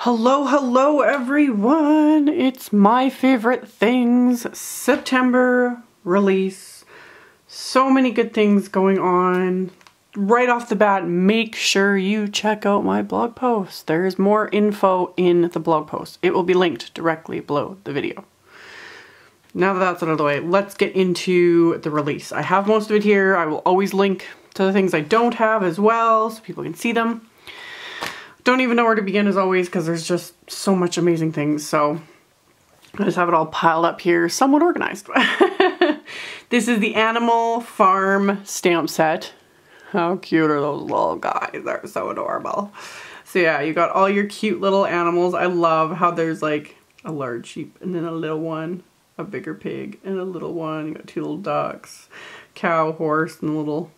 Hello, hello everyone! It's My Favorite Things September release. So many good things going on. Right off the bat, make sure you check out my blog post. There is more info in the blog post. It will be linked directly below the video. Now that that's out of the way, let's get into the release. I have most of it here. I will always link to the things I don't have as well so people can see them. Don't even know where to begin as always because there's just so much amazing things. So I just have it all piled up here, somewhat organized. This is the Animal Farm stamp set. How cute are those little guys? They're so adorable. So yeah, you got all your cute little animals. I love how there's like a large sheep and then a little one, a bigger pig and a little one. You got two little ducks, cow, horse, and little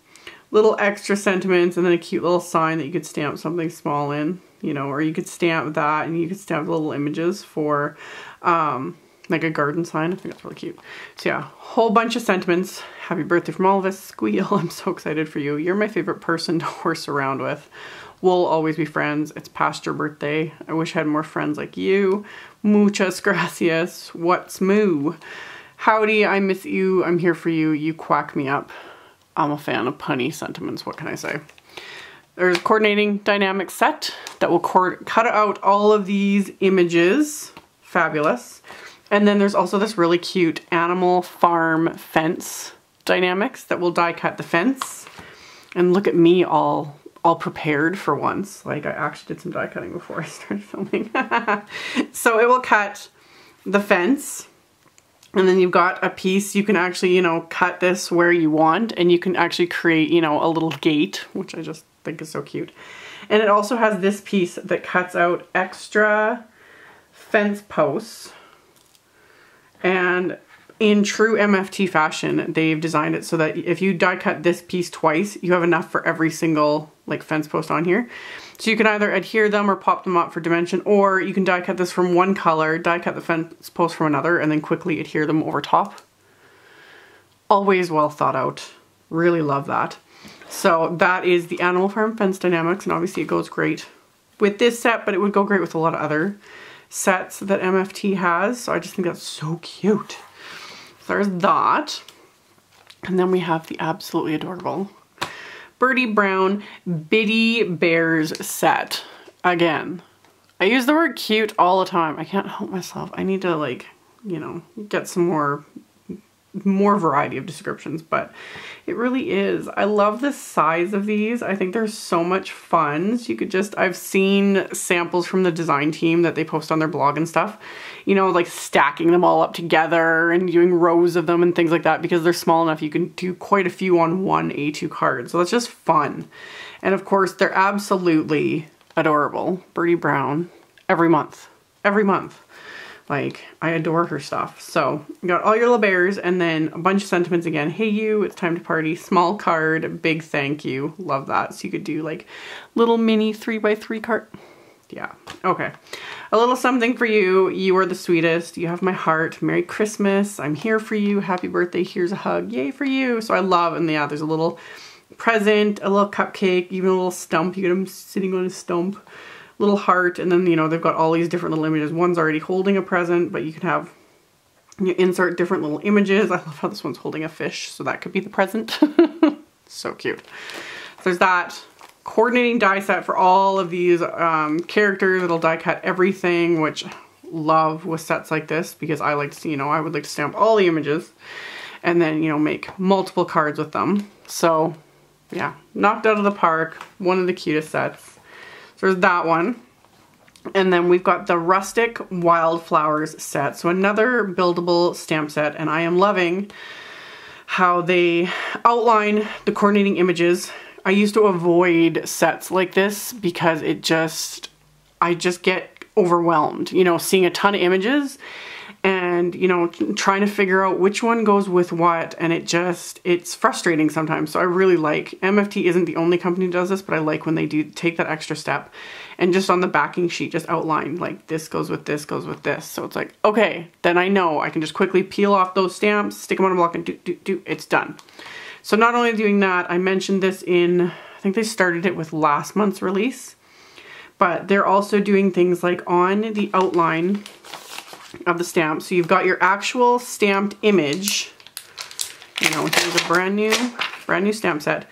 extra sentiments, and then a cute little sign that you could stamp something small in, you know, or you could stamp that and you could stamp little images for like a garden sign. I think that's really cute. So yeah, whole bunch of sentiments. Happy birthday from all of us. Squeal, I'm so excited for you. You're my favorite person to horse around with. We'll always be friends. It's past your birthday. I wish I had more friends like you. Muchas gracias. What's moo? Howdy, I miss you. I'm here for you. You quack me up. I'm a fan of punny sentiments, what can I say? There's a coordinating dynamic set that will cut out all of these images. Fabulous. And then there's also this really cute Animal Farm fence dynamics that will die cut the fence. And look at me all prepared for once. Like I actually did some die cutting before I started filming. So it will cut the fence. And then you've got a piece, you can actually, you know, cut this where you want, and you can actually create, you know, a little gate, which I just think is so cute. And it also has this piece that cuts out extra fence posts. And in true MFT fashion, they've designed it so that if you die cut this piece twice, you have enough for every single like fence post on here. So you can either adhere them or pop them up for dimension, or you can die cut this from one color, die cut the fence post from another, and then quickly adhere them over top. Always well thought out. Really love that. So that is the Animal Farm fence dynamics, and obviously it goes great with this set, but it would go great with a lot of other sets that MFT has. So I just think that's so cute. So there's that. And then we have the absolutely adorable Birdie Brown Bitty Bears set. Again, I use the word cute all the time. I can't help myself. I need to, like, you know, get some more variety of descriptions, but it really is. I love the size of these. I think they're so much fun. So you could just, I've seen samples from the design team that they post on their blog and stuff, you know, like stacking them all up together and doing rows of them and things like that, because they're small enough you can do quite a few on one A2 card. So that's just fun. And of course they're absolutely adorable. Birdie Brown every month. Like, I adore her stuff. So you got all your little bears and then a bunch of sentiments again. Hey you, it's time to party. Small card, big thank you. Love that. So you could do like little mini 3x3 card. Yeah, okay. A little something for you. You are the sweetest. You have my heart. Merry Christmas. I'm here for you. Happy birthday. Here's a hug. Yay for you. So I love, and yeah, there's a little present, a little cupcake, even a little stump. You get him sitting on a stump. Little heart, and then, you know, they've got all these different little images. One's already holding a present, but you can have, you insert different little images. I love how this one's holding a fish, so that could be the present. So cute. So there's that coordinating die set for all of these characters. It'll die cut everything, which love with sets like this, because I like to see, you know, I would like to stamp all the images and then, you know, make multiple cards with them. So yeah, knocked out of the park. One of the cutest sets. There's that one. And then we've got the Rustic Wildflowers set. So another buildable stamp set, and I am loving how they outline the coordinating images. I used to avoid sets like this because I just get overwhelmed, you know, seeing a ton of images and, you know, trying to figure out which one goes with what, and it's frustrating sometimes. So I really like, MFT isn't the only company that does this, but I like when they do take that extra step and just on the backing sheet just outline like this goes with this, goes with this. So it's like, okay, then I know I can just quickly peel off those stamps, stick them on a block and it's done. So not only doing that, I mentioned this in, I think they started it with last month's release, But they're also doing things like on the outline of the stamp. So you've got your actual stamped image. You know, here's a brand new stamp set.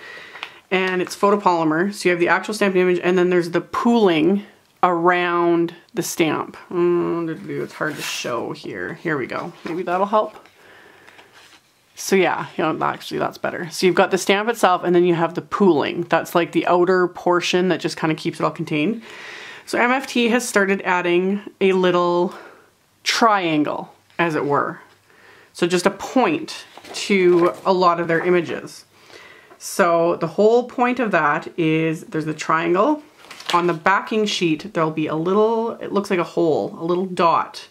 And it's photopolymer. So you have the actual stamped image, and then there's the pooling around the stamp. It's hard to show here. Here we go. Maybe that'll help. So yeah, you know, actually that's better. So you've got the stamp itself, and then you have the pooling. That's like the outer portion that just kind of keeps it all contained. So MFT has started adding a little triangle, as it were. So just a point to a lot of their images. So the whole point of that is there's the triangle. On the backing sheet, there'll be a little, it looks like a hole, a little dot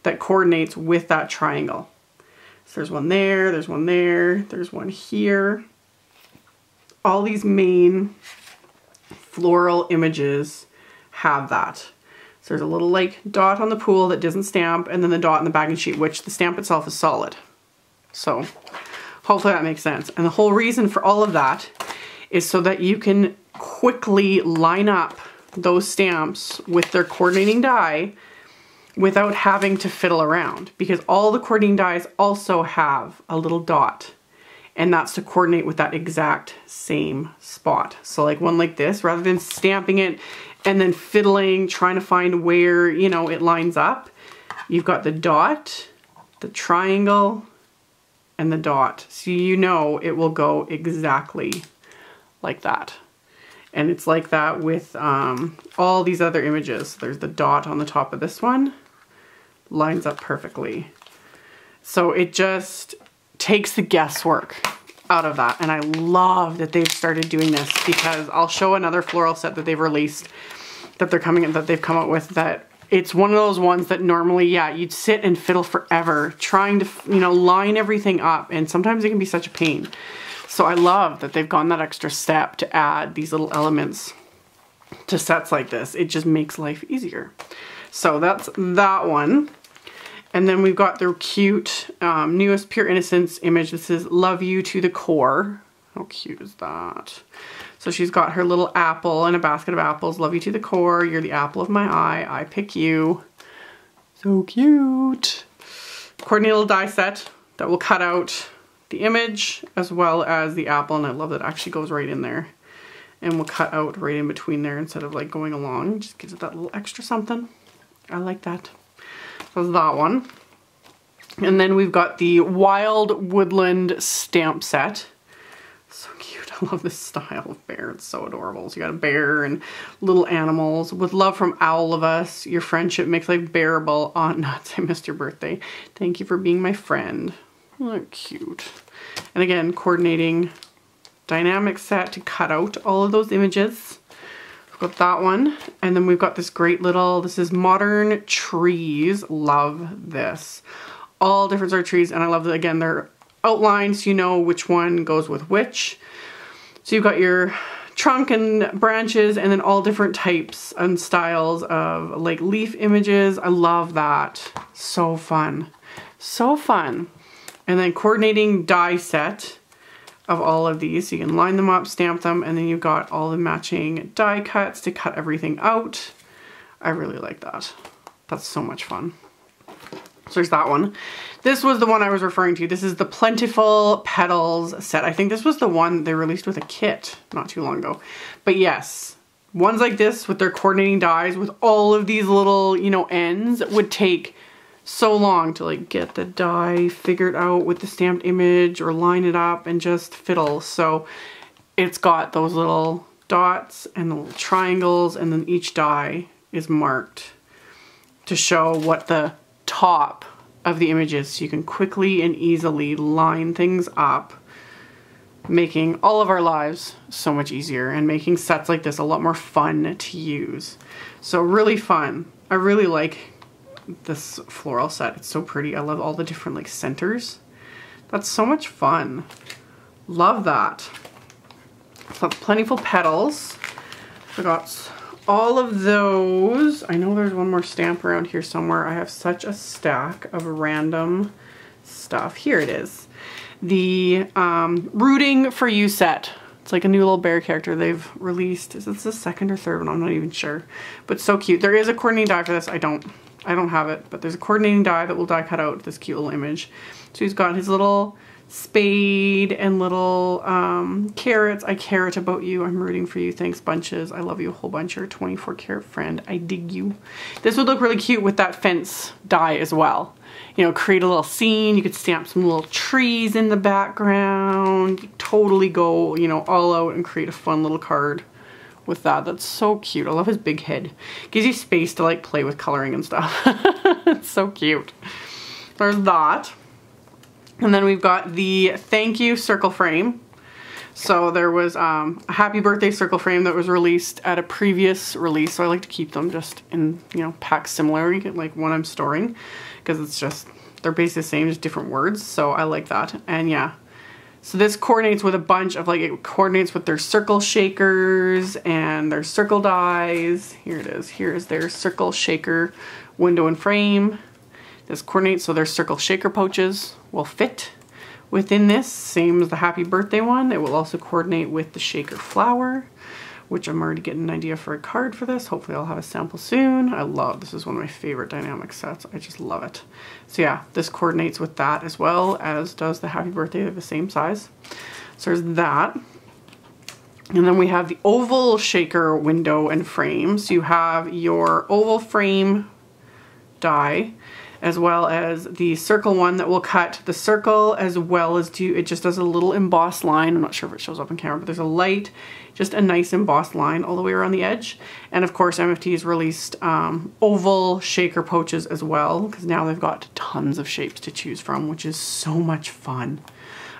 that coordinates with that triangle. So there's one there, there's one there, there's one here. All these main floral images have that. So there's a little like dot on the pool that doesn't stamp, and then the dot on the backing sheet, which the stamp itself is solid. So hopefully that makes sense. And the whole reason for all of that is so that you can quickly line up those stamps with their coordinating die without having to fiddle around, because all the coordinating dies also have a little dot, and that's to coordinate with that exact same spot. So like one like this, rather than stamping it and then fiddling, trying to find where, you know, it lines up, you've got the dot, the triangle, and the dot. So you know it will go exactly like that. And it's like that with all these other images. There's the dot on the top of this one, lines up perfectly. So it just takes the guesswork out of that. And I love that they've started doing this, because I'll show another floral set that they've released, that they're coming in, that they've come up with, that it's one of those ones that normally, yeah, you'd sit and fiddle forever trying to, you know, line everything up. And sometimes it can be such a pain. So I love that they've gone that extra step to add these little elements to sets like this. It just makes life easier. So that's that one. And then we've got their cute newest Pure Innocence image. This is Love You to the Core. How cute is that? So she's got her little apple and a basket of apples. Love you to the core. You're the apple of my eye. I pick you. So cute. Coordinated little die set that will cut out the image as well as the apple, and I love that it actually goes right in there, and we'll cut out right in between there instead of like going along. Just gives it that little extra something. I like that. So that one. And then we've got the Wild Woodland stamp set. So cute. I love this style of bear. It's so adorable. So you got a bear and little animals. With love from all of us, your friendship makes life bearable. On nuts, I missed your birthday. Thank you for being my friend. Oh, cute. And again, coordinating dynamic set to cut out all of those images. We've got that one. And then we've got this great little, this is Modern Trees. Love this. All different sort of trees. And I love that, again, they're outlined so you know which one goes with which. So you've got your trunk and branches, and then all different types and styles of like leaf images. I love that. So fun. So fun. And then coordinating die set of all of these. So you can line them up, stamp them, and then you've got all the matching die cuts to cut everything out. I really like that. That's so much fun. So there's that one. This was the one I was referring to. This is the Plentiful Petals set. I think this was the one they released with a kit not too long ago. But yes, ones like this with their coordinating dies with all of these little, you know, ends would take so long to like get the die figured out with the stamped image or line it up and just fiddle. So it's got those little dots and the little triangles, and then each die is marked to show what the top of the image is, so you can quickly and easily line things up, making all of our lives so much easier and making sets like this a lot more fun to use. So really fun. I really like this floral set. It's so pretty. I love all the different like centers. That's so much fun. Love that. So that's Plentiful Petals. I got all of those. I know there's one more stamp around here somewhere. I have such a stack of random stuff. Here it is. The Rooting for You set It's like a new little bear character they've released. Is this the second or third one? I'm not even sure. But so cute. There is a coordinating die for this. I don't have it, but there's a coordinating die that will die cut out this cute little image. So he's got his little spade and little carrots. I carrot about you. I'm rooting for you. Thanks bunches. I love you a whole bunch. You're a 24 carat friend. I dig you. This would look really cute with that fence die as well. You know, create a little scene. You could stamp some little trees in the background. Totally go, you know, all out and create a fun little card with that. That's so cute. I love his big head. Gives you space to like play with coloring and stuff. It's so cute. There's that. And then we've got the thank you circle frame. So there was a happy birthday circle frame that was released at a previous release. So I like to keep them just in, you know, packs similarly, like one I'm storing, because it's just, they're basically the same, just different words. So I like that. And yeah, so this coordinates with a bunch of like, it coordinates with their circle shakers and their circle dies. Here it is. Here is their circle shaker window and frame. This coordinates so their circle shaker pouches will fit within this, same as the happy birthday one. It will also coordinate with the shaker flower, which I'm already getting an idea for a card for this. Hopefully I'll have a sample soon. I love, this is one of my favorite dynamic sets. I just love it. So yeah, this coordinates with that as well as does the happy birthday. They're the same size. So there's that. And then we have the oval shaker window and frame. So you have your oval frame die, as well as the circle one that will cut the circle, as well as do, it just does a little embossed line. I'm not sure if it shows up on camera, but there's a light, just a nice embossed line all the way around the edge. And of course, MFT has released oval shaker pouches as well, because now they've got tons of shapes to choose from, which is so much fun.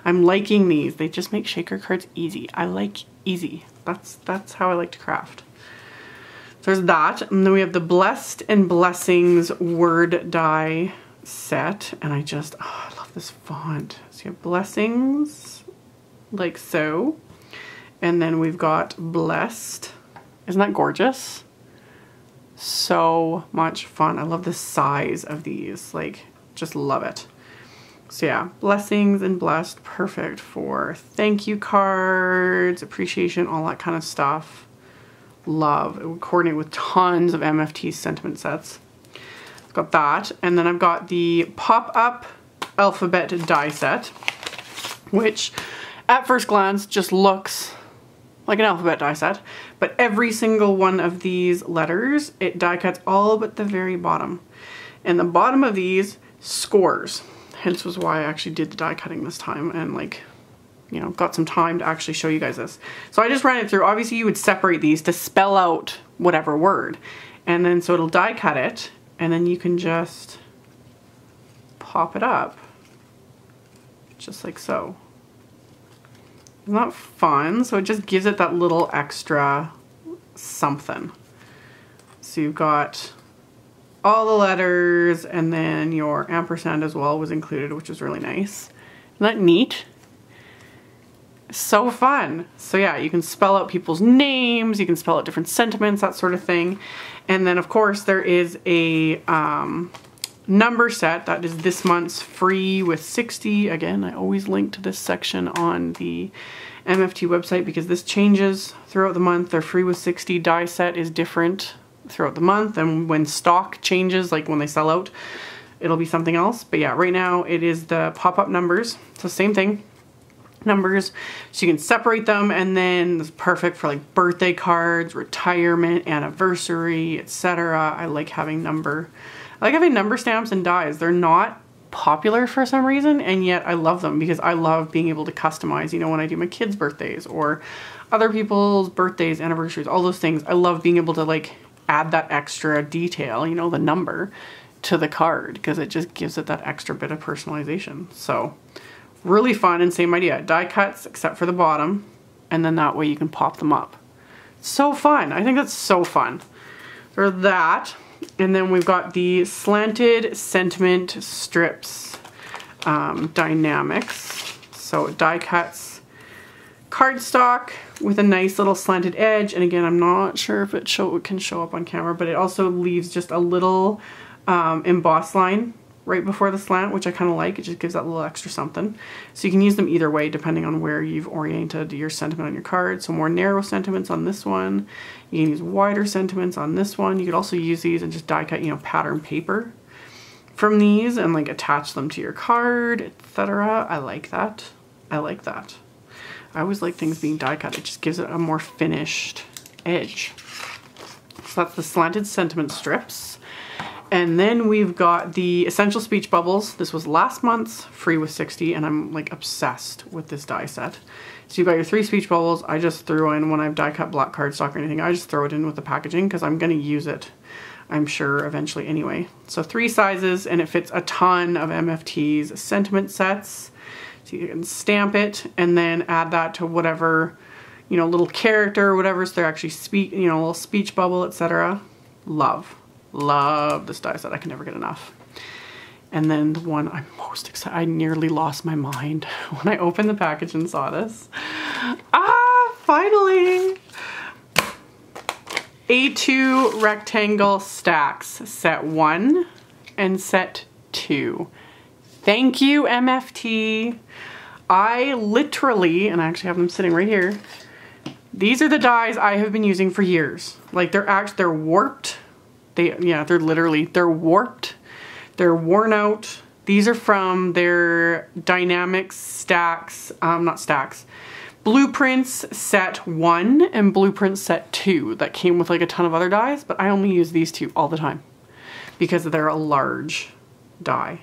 I'm liking these. They just make shaker cards easy. I like easy. That's how I like to craft. So there's that, and then we have the Blessed and Blessings word die set, and I just, oh, I love this font. So you have blessings, like so, and then we've got blessed. Isn't that gorgeous? So much fun. I love the size of these, like, just love it. So yeah, blessings and blessed, perfect for thank you cards, appreciation, all that kind of stuff. Love. It would coordinate with tons of MFT sentiment sets. I've got that. And then I've got the pop-up alphabet die set, which at first glance just looks like an alphabet die set. But every single one of these letters, it die cuts all but the very bottom. And the bottom of these scores. Hence was why I actually did the die cutting this time and like, you know, got some time to actually show you guys this. So I just ran it through. Obviously you would separate these to spell out whatever word. And then so it'll die cut it, and then you can just pop it up. Just like so. Isn't that fun? So it just gives it that little extra something. So you've got all the letters, and then your ampersand as well was included, which is really nice. Isn't that neat? So fun. So yeah, you can spell out people's names, you can spell out different sentiments, that sort of thing. And then of course there is a number set that is this month's free with 60. Again, I always link to this section on the MFT website because this changes throughout the month. Their free with 60 die set is different throughout the month, and when stock changes, like when they sell out, it'll be something else. But yeah, right now it is the pop-up numbers. So same thing. Numbers, so you can separate them, and then it's perfect for like birthday cards, retirement, anniversary, etc. I like having number stamps and dies. They're not popular for some reason, and yet I love them because I love being able to customize, you know, when I do my kids' birthdays or other people's birthdays, anniversaries, all those things. I love being able to like add that extra detail, you know, the number to the card, because it just gives it that extra bit of personalization. So really fun, and same idea, die cuts except for the bottom, and then that way you can pop them up. So fun. I think that's so fun. For that, and then we've got the slanted sentiment strips dynamics. So die cuts cardstock with a nice little slanted edge, and again, I'm not sure if it can show up on camera, but it also leaves just a little embossed line right before the slant, which I kind of like. It just gives that little extra something. So you can use them either way depending on where you've oriented your sentiment on your card. So more narrow sentiments on this one. You can use wider sentiments on this one. You could also use these and just die cut, you know, pattern paper from these and like attach them to your card, etc. I like that. I like that. I always like things being die cut. It just gives it a more finished edge. So that's the slanted sentiment strips. And then we've got the Essential Speech Bubbles. This was last month's, free with 60, and I'm like obsessed with this die set. So you've got your 3 speech bubbles. I just threw in, when I've die cut block cardstock or anything, I just throw it in with the packaging because I'm gonna use it, I'm sure, eventually anyway. So 3 sizes, and it fits a ton of MFT's sentiment sets. So you can stamp it and then add that to whatever, you know, little character or whatever, so they're actually speak, you know, a little speech bubble, etc. Love this die set. I can never get enough. And then the one I'm most excited, I nearly lost my mind when I opened the package and saw this. Ah, finally! A2 rectangle stacks, set 1 and set 2. Thank you, MFT. I literally, and I actually have them sitting right here, these are the dies I have been using for years. Like they're warped. They're warped. They're worn out. These are from their Die-namics Blueprints set 1 and Blueprints set 2 that came with like a ton of other dies, but I only use these 2 all the time because they're a large die.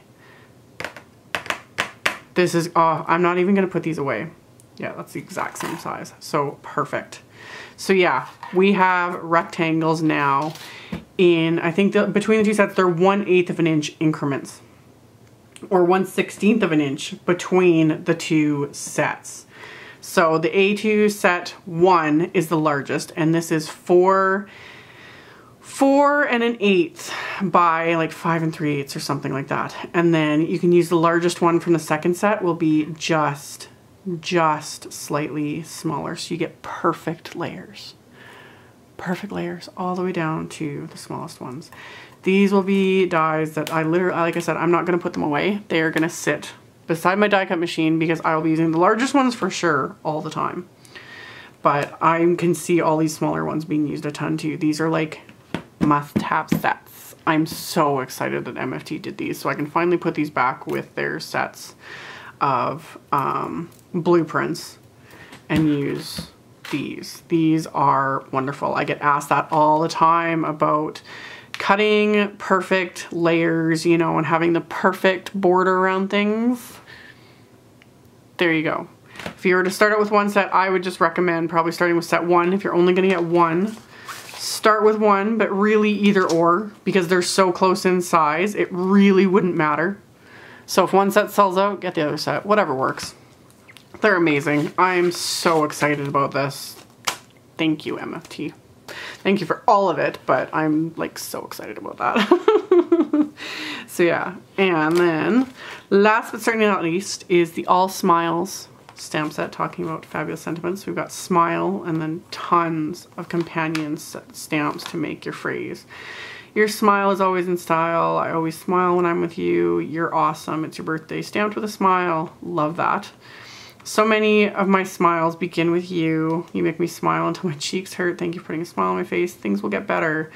This is, I'm not even gonna put these away. Yeah, that's the exact same size. So perfect. So yeah, we have rectangles now in, I think between the 2 sets, they're 1/8 of an inch increments, or 1/16 of an inch between the 2 sets. So the A2 set 1 is the largest, and this is 4 1/8 by like 5 3/8 or something like that. And then you can use the largest one from the second set will be just slightly smaller, so you get perfect layers. Perfect layers all the way down to the smallest ones. These will be dies that I literally, like I said, I'm not gonna put them away. They are gonna sit beside my die cut machine because I will be using the largest ones for sure all the time. But I can see all these smaller ones being used a ton too. These are like must-have sets. I'm so excited that MFT did these, so I can finally put these back with their sets of blueprints and use these. These are wonderful. I get asked that all the time about cutting perfect layers, you know, and having the perfect border around things. There you go. If you were to start out with one set, I would just recommend probably starting with set 1. If you're only going to get 1, start with 1, but really either or, because they're so close in size, it really wouldn't matter. So if one set sells out, get the other set, whatever works. They're amazing. I'm so excited about this. Thank you, MFT. Thank you for all of it, but I'm like so excited about that. So yeah, and then last but certainly not least is the All Smiles stamp set, talking about fabulous sentiments. We've got Smile and then tons of companion stamps to make your phrase. Your smile is always in style. I always smile when I'm with you. You're awesome. It's your birthday. Stamped with a smile. Love that. So many of my smiles begin with you. You make me smile until my cheeks hurt. Thank you for putting a smile on my face. Things will get better.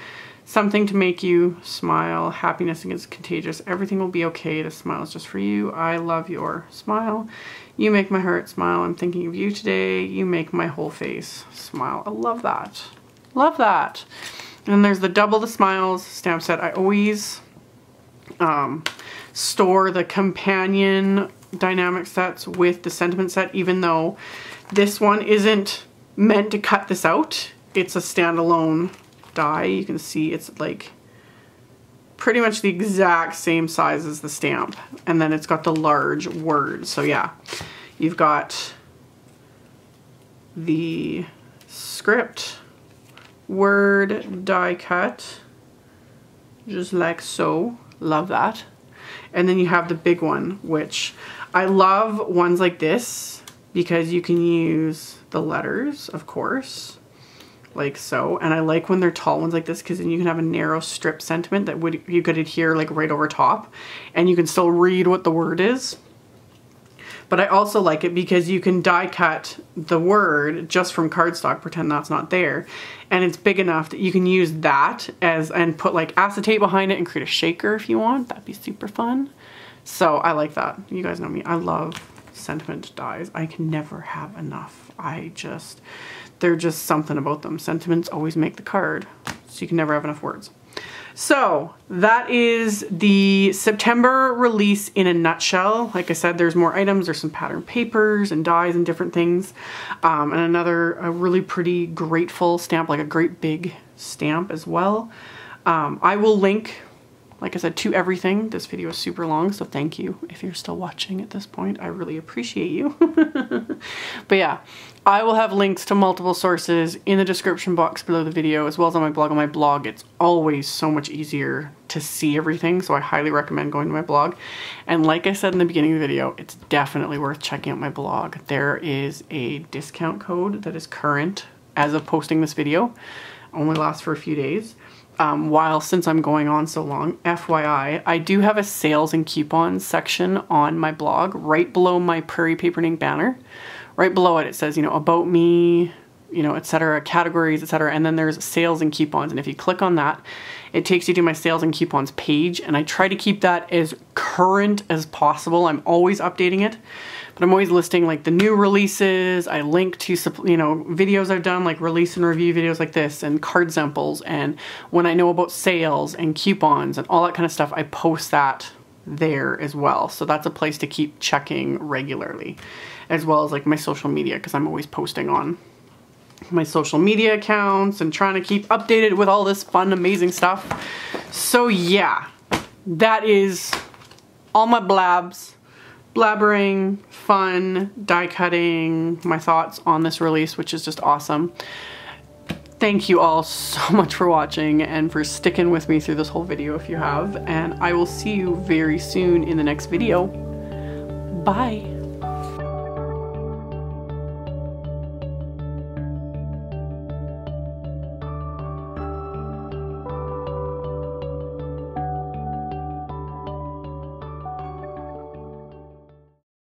Something to make you smile. Happiness is contagious. Everything will be okay. The smile is just for you. I love your smile. You make my heart smile. I'm thinking of you today. You make my whole face smile. I love that. Love that. And then there's the Double the Smiles stamp set. I always store the companion dynamic sets with the sentiment set, even though this one isn't meant to cut this out. It's a standalone die. You can see it's like pretty much the exact same size as the stamp, and then it's got the large words. So yeah, you've got the script word die cut just like so. Love that. And then you have the big one, which I love ones like this because you can use the letters, of course, like so. And I like when they're tall ones like this because then you can have a narrow strip sentiment that you could adhere like right over top and you can still read what the word is. But I also like it because you can die cut the word just from cardstock, pretend that's not there. And it's big enough that you can use that and put like acetate behind it and create a shaker if you want. That'd be super fun. So I like that. You guys know me. I love sentiment dies. I can never have enough. They're just something about them. Sentiments always make the card. So you can never have enough words. So that is the September release in a nutshell. Like I said, there's more items. There's some pattern papers and dies and different things. And a really pretty grateful stamp, like a great big stamp as well. I will link, like I said, to everything. This video is super long, so thank you if you're still watching at this point. I really appreciate you. But yeah, I will have links to multiple sources in the description box below the video, as well as on my blog. On my blog, it's always so much easier to see everything, so I highly recommend going to my blog. And like I said in the beginning of the video, it's definitely worth checking out my blog. There is a discount code that is current as of posting this video. Only lasts for a few days. Since I'm going on so long, FYI, I do have a sales and coupons section on my blog right below my Prairie paper and ink banner. Right below it, it says, you know, about me, you know, etc., categories, etc. And then there's sales and coupons. And if you click on that, it takes you to my sales and coupons page. And I try to keep that as current as possible. I'm always updating it, but I'm always listing like the new releases. I link to, you know, videos I've done, like release and review videos like this, and card samples. And when I know about sales and coupons and all that kind of stuff, I post that there as well. So that's a place to keep checking regularly, as well as like my social media, because I'm always posting on my social media accounts and trying to keep updated with all this fun, amazing stuff. So yeah, that is all my blabbering, fun, die cutting, my thoughts on this release, which is just awesome. Thank you all so much for watching and for sticking with me through this whole video if you have, and I will see you very soon in the next video. Bye.